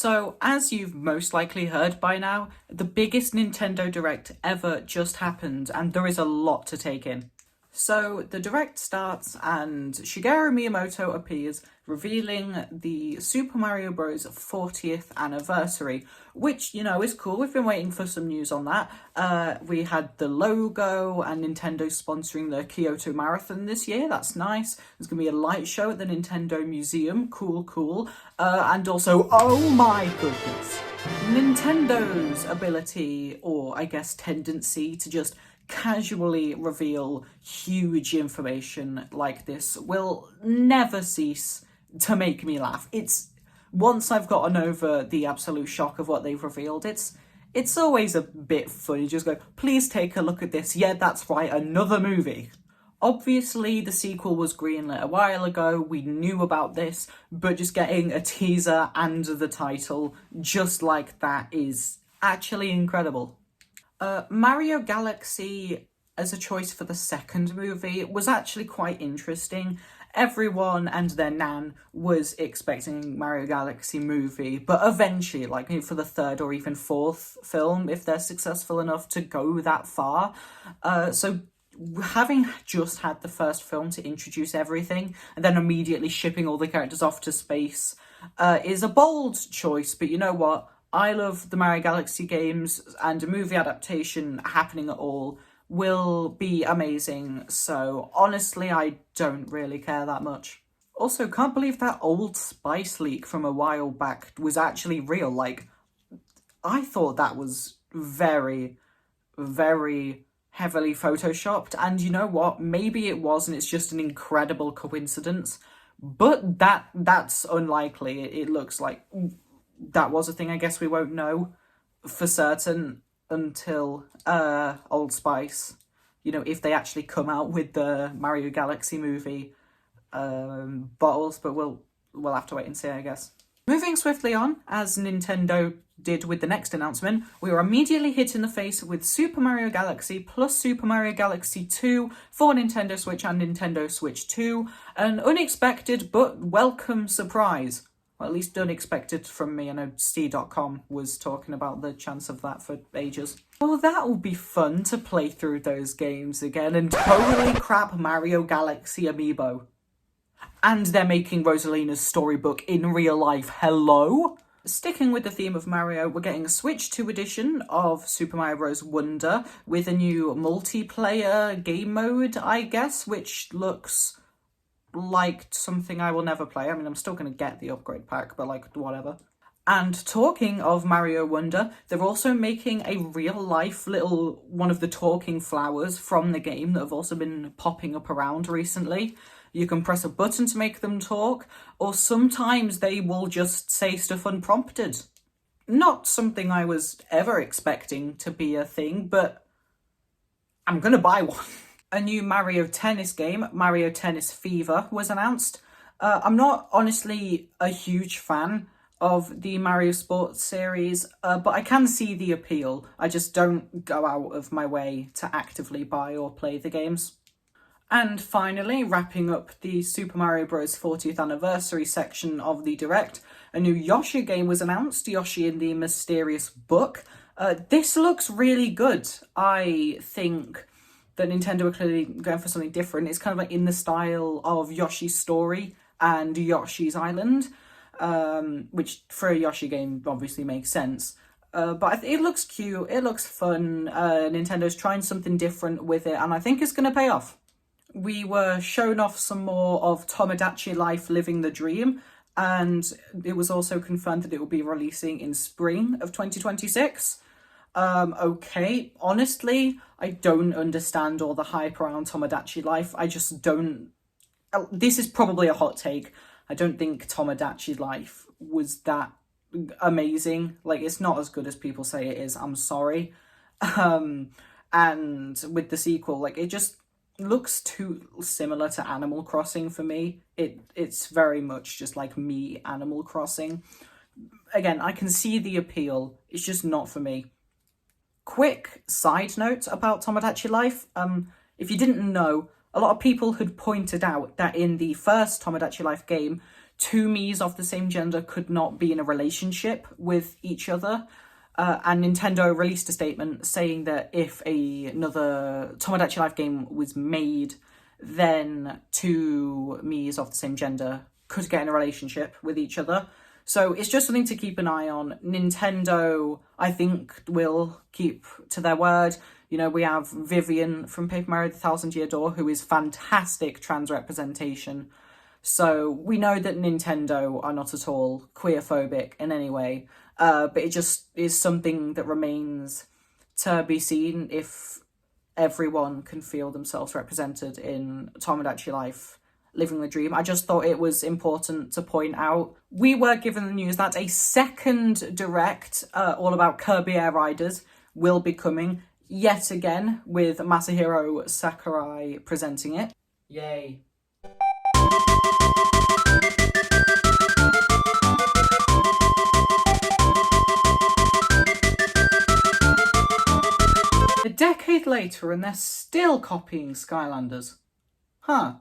So, as you've most likely heard by now, the biggest Nintendo Direct ever just happened, and there is a lot to take in. So, the Direct starts and Shigeru Miyamoto appears, revealing the Super Mario Bros. 40th anniversary, which, is cool. We've been waiting for some news on that. We had the logo and Nintendo sponsoring the Kyoto Marathon this year. That's nice. There's going to be a light show at the Nintendo Museum. Cool. And also, oh my goodness, Nintendo's ability, or I guess tendency, to just casually reveal huge information like this will never cease to make me laugh. Once I've gotten over the absolute shock of what they've revealed, it's always a bit funny. Just go, please take a look at this. Yeah, that's right, another movie. Obviously, the sequel was greenlit a while ago, we knew about this, but just getting a teaser and the title just like that is actually incredible. Mario Galaxy as a choice for the second movie was actually quite interesting. Everyone and their nan was expecting Mario Galaxy movie, but eventually, like for the third or even fourth film, if they're successful enough to go that far. So having just had the first film to introduce everything and then immediately shipping all the characters off to space is a bold choice, but you know what? I love the Mario Galaxy games, and a movie adaptation happening at all will be amazing, so honestly I don't really care that much. Also, can't believe that Old Spice leak from a while back was actually real. I thought that was very, very heavily photoshopped, and you know what? Maybe it was, and it's just an incredible coincidence, but that's unlikely. It looks like that was a thing. I guess we won't know for certain until Old Spice, if they actually come out with the Mario Galaxy movie bottles, but we'll have to wait and see, I guess. Moving swiftly on, as Nintendo did with the next announcement, we were immediately hit in the face with Super Mario Galaxy plus Super Mario Galaxy 2 for Nintendo Switch and Nintendo Switch 2, an unexpected but welcome surprise. Well, at least unexpected from me. I know Steam.com was talking about the chance of that for ages. Well, that will be fun to play through those games again and totally crap Mario Galaxy amiibo. And they're making Rosalina's storybook in real life. Hello? Sticking with the theme of Mario, we're getting a Switch 2 edition of Super Mario Bros. Wonder with a new multiplayer game mode, I guess, which looks like something I will never play. I mean, I'm still going to get the upgrade pack, but whatever. And talking of Mario Wonder, they're also making a real-life little one of the talking flowers from the game that have also been popping up around recently. You can press a button to make them talk, or sometimes they will just say stuff unprompted. Not something I was ever expecting to be a thing, but I'm going to buy one. A new Mario Tennis game, Mario Tennis Fever, was announced. I'm not honestly a huge fan of the Mario Sports series, but I can see the appeal. I just don't go out of my way to actively buy or play the games. And finally, wrapping up the Super Mario Bros. 40th anniversary section of the Direct, a new Yoshi game was announced, Yoshi in the Mysterious Book. This looks really good. I think that Nintendo are clearly going for something different. It's kind of like in the style of Yoshi's Story and Yoshi's Island, which for a Yoshi game obviously makes sense. But it looks cute, it looks fun, Nintendo's trying something different with it, and I think it's going to pay off. We were shown off some more of Tomodachi Life Living the Dream, and it was also confirmed that it will be releasing in spring of 2026. Okay, honestly, I don't understand all the hype around Tomodachi Life. I just don't. This is probably a hot take. I don't think Tomodachi Life was that amazing. It's not as good as people say it is. I'm sorry. And with the sequel, it just looks too similar to Animal Crossing for me. It's very much just like me, Animal Crossing. Again, I can see the appeal. It's just not for me. Quick side note about Tomodachi Life. If you didn't know, a lot of people had pointed out that in the first Tomodachi Life game, two Miis of the same gender could not be in a relationship with each other. And Nintendo released a statement saying that if another Tomodachi Life game was made, then two Miis of the same gender could get in a relationship with each other. So it's just something to keep an eye on. Nintendo, I think, will keep to their word. You know, we have Vivian from Paper Mario The Thousand Year Door, who is fantastic trans representation. So we know that Nintendo are not at all queerphobic in any way, but it just is something that remains to be seen if everyone can feel themselves represented in Tomodachi Life, living the dream. I just thought it was important to point out. We were given the news that a second direct all about Kirby Air Riders will be coming, yet again, with Masahiro Sakurai presenting it. Yay. A decade later and they're still copying Skylanders. Huh.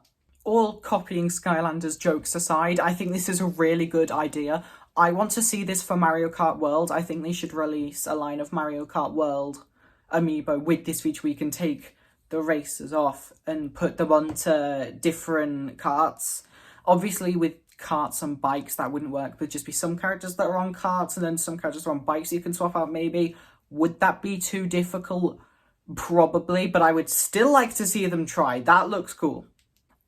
All copying Skylanders jokes aside, I think this is a really good idea. I want to see this for Mario Kart World. I think they should release a line of Mario Kart World amiibo with this feature. We can take the racers off and put them onto different carts. Obviously with carts and bikes that wouldn't work. There'd just be some characters that are on carts and then some characters are on bikes you can swap out maybe. Would that be too difficult? Probably, but I would still like to see them try. That looks cool.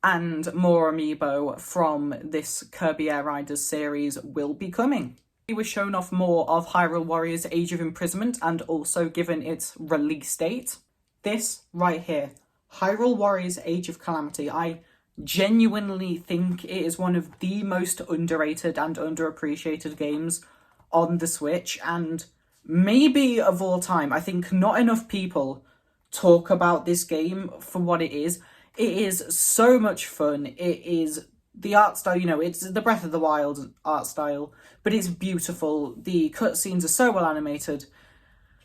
And more amiibo from this Kirby Air Riders series will be coming. We were shown off more of Hyrule Warriors Age of Imprisonment and also given its release date. This right here, Hyrule Warriors Age of Calamity. I genuinely think it is one of the most underrated and underappreciated games on the Switch, and maybe of all time. I think not enough people talk about this game for what it is. It is so much fun. It is the art style, you know, it's the Breath of the Wild art style, but it's beautiful. The cutscenes are so well animated.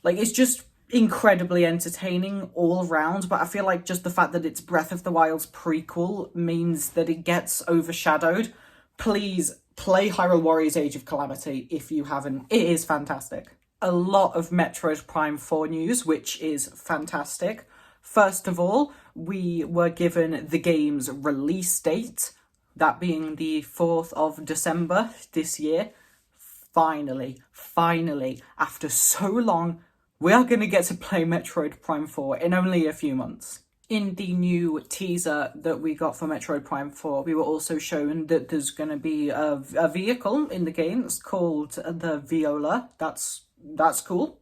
Like, it's just incredibly entertaining all around, but I feel like just the fact that it's Breath of the Wild's prequel means that it gets overshadowed. Please play Hyrule Warriors Age of Calamity if you haven't. It is fantastic. A lot of Metroid Prime 4 news, which is fantastic. First of all, we were given the game's release date, that being the 4th of December this year. Finally, after so long, we are going to get to play Metroid Prime 4 in only a few months. In the new teaser that we got for Metroid Prime 4, we were also shown that there's going to be a vehicle in the game that's called the Viola. That's cool.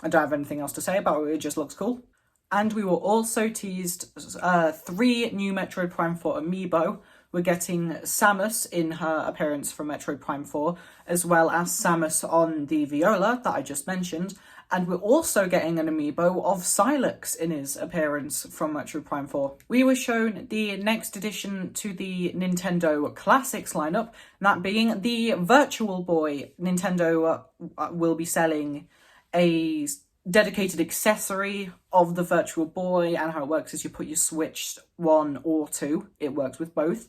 I don't have anything else to say about it, it just looks cool. And we were also teased 3 new Metroid Prime 4 amiibo. We're getting Samus in her appearance from Metroid Prime 4, as well as Samus on the Viola that I just mentioned. And we're also getting an amiibo of Silex in his appearance from Metroid Prime 4. We were shown the next addition to the Nintendo Classics lineup, that being the Virtual Boy. Nintendo will be selling a dedicated accessory of the Virtual Boy, and how it works is you put your Switch 1 or 2, it works with both,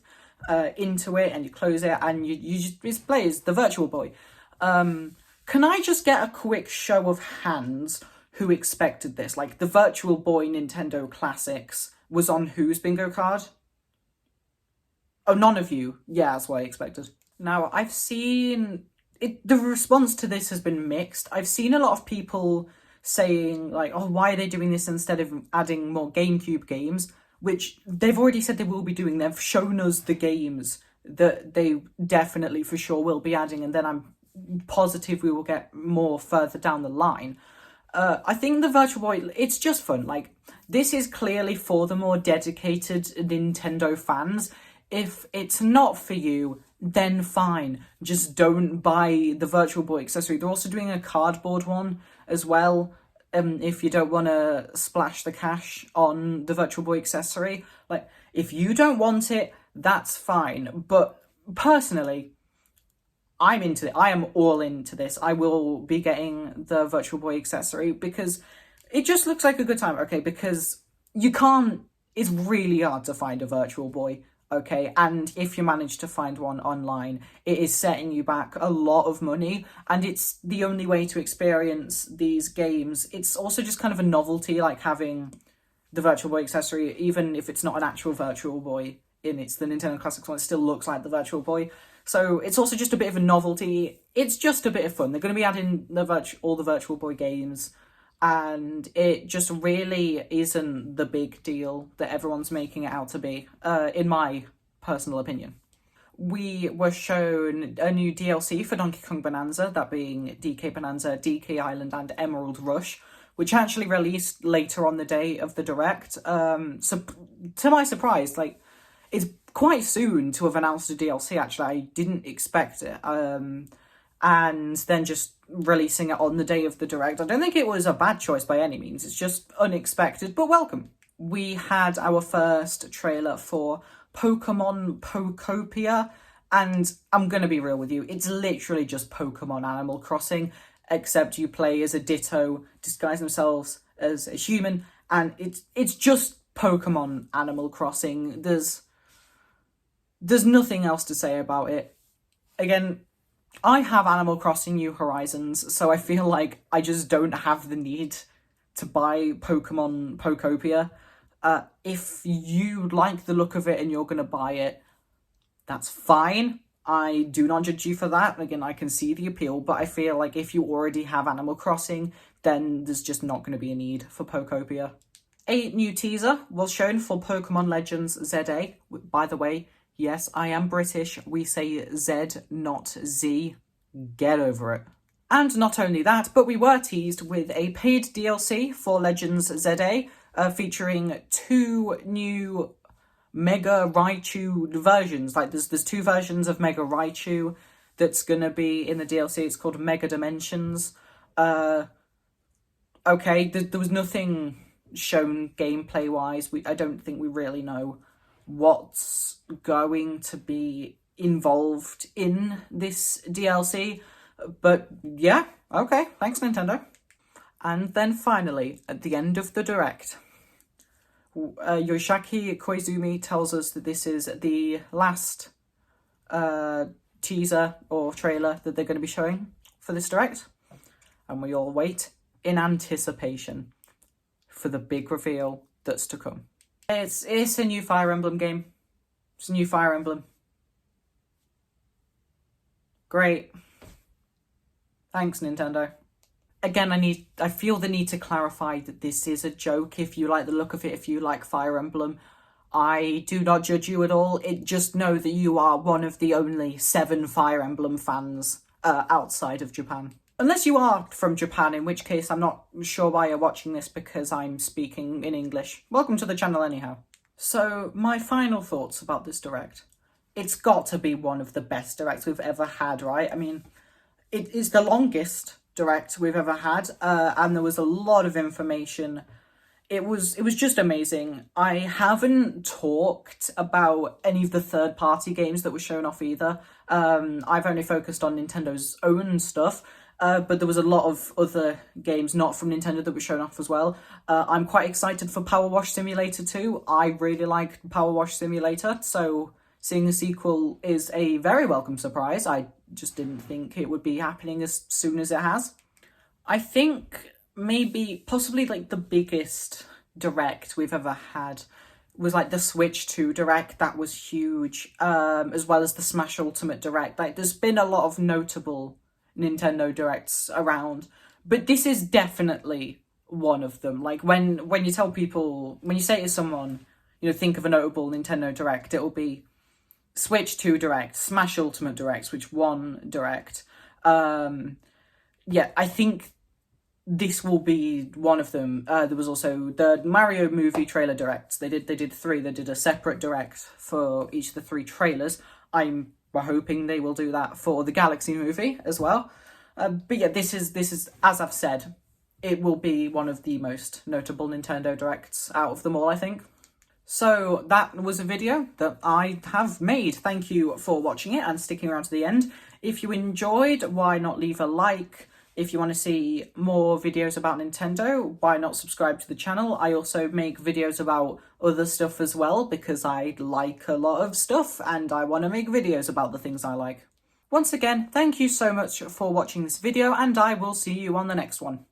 into it, and you close it, and you just display as the Virtual Boy. Can I just get a quick show of hands who expected this? Like, the Virtual Boy Nintendo Classics was on whose bingo card? Oh, none of you. Yeah, that's what I expected. Now, I've seen the response to this has been mixed. I've seen a lot of people saying, like, oh, why are they doing this instead of adding more GameCube games? Which they've already said they will be doing. They've shown us the games that they definitely for sure will be adding, and then I'm positive we will get more further down the line. I think the Virtual Boy, it's just fun. Like, this is clearly for the more dedicated Nintendo fans. If it's not for you, then fine. Just don't buy the Virtual Boy accessory. They're also doing a cardboard one as well, if you don't want to splash the cash on the Virtual Boy accessory. Like, if you don't want it, that's fine. But personally, I'm into it. I am all into this. I will be getting the Virtual Boy accessory because it just looks like a good time. Okay, because you can't... It's really hard to find a Virtual Boy. Okay, and if you manage to find one online, it is setting you back a lot of money, and it's the only way to experience these games. It's also just kind of a novelty, like having the Virtual Boy accessory, even if it's not an actual Virtual Boy in it's the Nintendo Classics one, it still looks like the Virtual Boy. So it's also just a bit of a novelty. It's just a bit of fun. They're going to be adding all the Virtual Boy games, and it just really isn't the big deal that everyone's making it out to be, in my personal opinion. We were shown a new DLC for Donkey Kong Bonanza, that being DK Bonanza, DK Island, and Emerald Rush, which actually released later on the day of the Direct. So, to my surprise, like, it's quite soon to have announced a DLC, actually. I didn't expect it. And then just releasing it on the day of the Direct. I don't think it was a bad choice by any means. It's just unexpected, but welcome. We had our first trailer for Pokemon Pokopia, and I'm going to be real with you, it's literally just Pokemon Animal Crossing, except you play as a Ditto, disguise themselves as a human, and it's just Pokemon Animal Crossing. There's nothing else to say about it. Again, I have Animal Crossing New Horizons, so I feel like I just don't have the need to buy Pokemon Pokopia. If you like the look of it and you're going to buy it, that's fine. I do not judge you for that. Again, I can see the appeal, but I feel like if you already have Animal Crossing, then there's just not going to be a need for Pokopia. A new teaser was shown for Pokemon Legends ZA. By the way, yes, I am British. We say Z, not Z. Get over it. And not only that, but we were teased with a paid DLC for Legends ZA, featuring 2 new Mega Raichu versions. Like, there's 2 versions of Mega Raichu that's gonna be in the DLC. It's called Mega Dimensions. Okay, there was nothing shown gameplay-wise. I don't think we really know what's going to be involved in this DLC. But yeah, okay, thanks Nintendo. And then finally, at the end of the Direct, Yoshiaki Koizumi tells us that this is the last teaser or trailer that they're going to be showing for this Direct. And we all wait in anticipation for the big reveal that's to come. It's a new Fire Emblem game. It's a new Fire Emblem. Great. Thanks, Nintendo. Again, I feel the need to clarify that this is a joke. If you like the look of it, if you like Fire Emblem, I do not judge you at all. Just know that you are one of the only 7 Fire Emblem fans outside of Japan. Unless you are from Japan, in which case I'm not sure why you're watching this, because I'm speaking in English. Welcome to the channel anyhow. So, my final thoughts about this Direct. It's got to be one of the best Directs we've ever had, right? I mean, it is the longest Direct we've ever had, and there was a lot of information. It was just amazing. I haven't talked about any of the third-party games that were shown off either. I've only focused on Nintendo's own stuff, but there was a lot of other games not from Nintendo that were shown off as well. I'm quite excited for Power Wash Simulator 2. I really like Power Wash Simulator, so seeing a sequel is a very welcome surprise. I just didn't think it would be happening as soon as it has. I think possibly like the biggest Direct we've ever had was like the Switch 2 Direct. That was huge, as well as the Smash Ultimate Direct. Like, there's been a lot of notable Nintendo Directs around, but this is definitely one of them. Like, when you tell people, when you say to someone, you know, think of a notable Nintendo Direct, it'll be Switch 2 Direct, Smash Ultimate Direct, Switch 1 Direct. Yeah, I think this will be one of them. There was also the Mario movie trailer Directs. They did 3. They did a separate Direct for each of the 3 trailers. We're hoping they will do that for the Galaxy movie as well. But yeah, this is, as I've said, it will be one of the most notable Nintendo Directs out of them all, I think. So that was a video that I have made. Thank you for watching it and sticking around to the end. If you enjoyed, why not leave a like, If you want to see more videos about Nintendo, why not subscribe to the channel? I also make videos about other stuff as well, because I like a lot of stuff and I want to make videos about the things I like. Once again, thank you so much for watching this video, and I will see you on the next one.